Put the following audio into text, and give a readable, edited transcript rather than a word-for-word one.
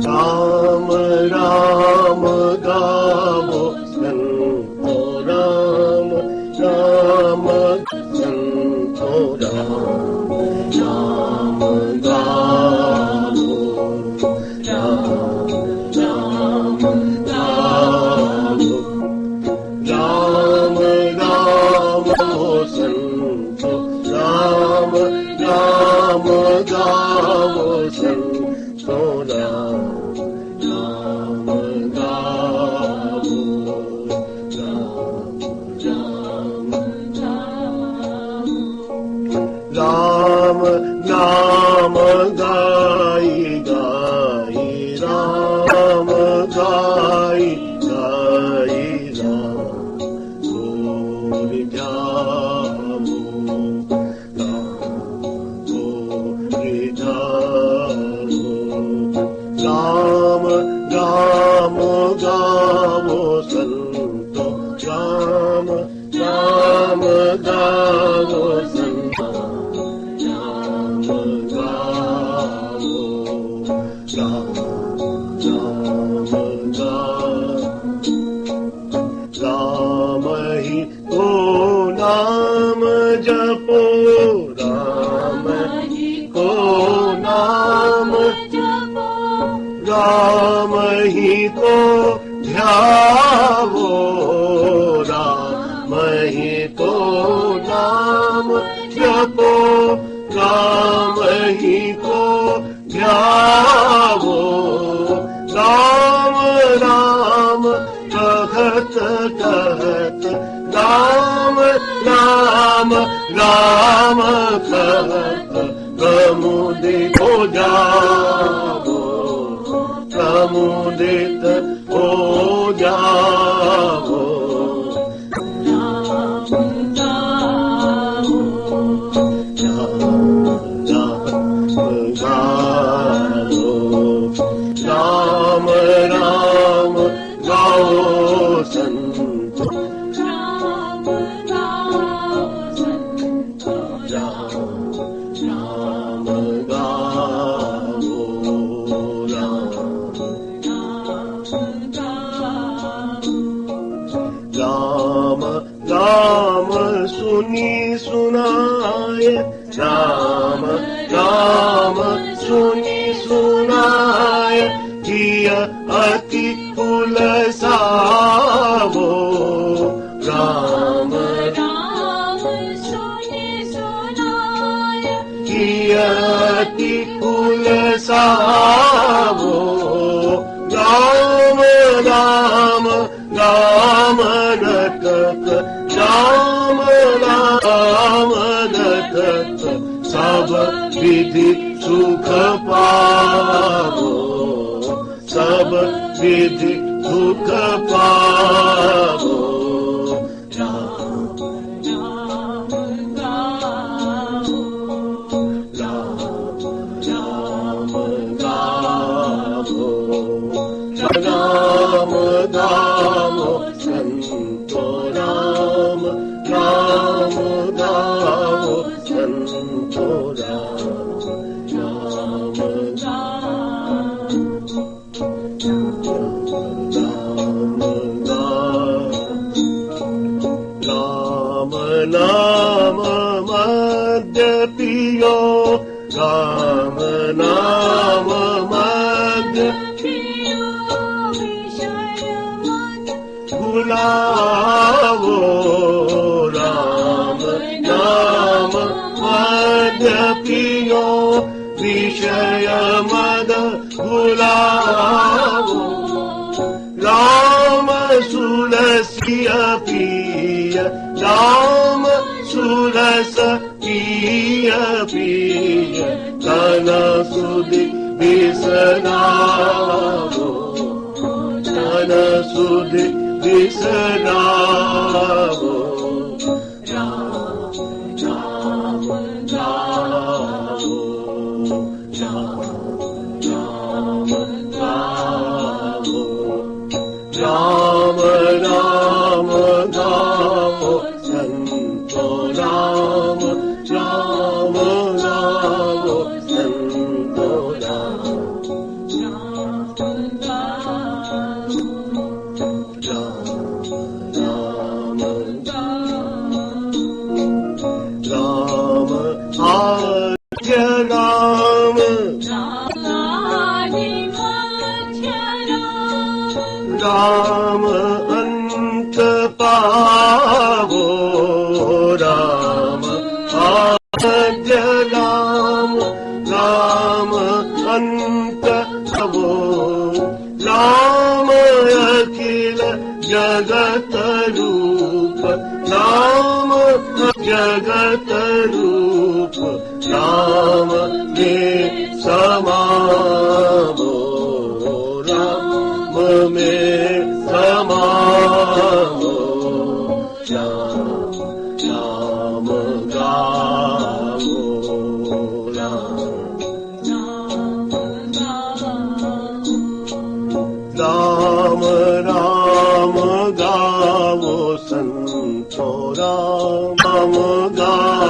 राम राम गावो संतो राम राम संतो राम राम गावो राम राम गावो राम राम संतो राम राम गावो संतो राम राम गावो राम राम नाम गाई गाई राम गाई गाई राम गोरि ध्यावो राम गोरि ध्यावो राम राम गावो संतो राम राम गावो संतो राम गावो राम राम गावो राम ही तो नाम जपो राम ही को नाम जपो राम ही को ध्यावो राम ही को नाम जपो राम ही को ध्यावो राम राम कहत कहत राम राम राम कहत प्रमुदित हो जावो प्रमुदित हो जावो राम राम गाओ संतो राम गाओ संतो राम राम गाओ राम राम राम सुनी सुनाए राम राम सुनी सुनाए जिय अति उलसावो राम राम सुनी सुनाए जिय अति उलसावो राम राम राम रटत राम राम रटत सब विधि सुख पावो सब विधि सुख पावो राम राम गावो राम राम गावो राम गावो संतो राम राम गावो संतो राम राम राम नाम मध्य पियो राम नाम मध्य पियो विषय मत भुलावो राम नाम मध्य पियो विषय मद भुलावो राम सुरसिय पिय राम सुरस पिय पिय तन सुधि बिसरावो तन सुधि बिसरावो राम राम गावो राम गावो राम राम गावो संतो राम राम गावो संतो राम अंत प्रभो राम अखिल जगत रूप राम जगत रूप राम में समावो राम में समावो राम गावो राम राम गावो संतो राम गावो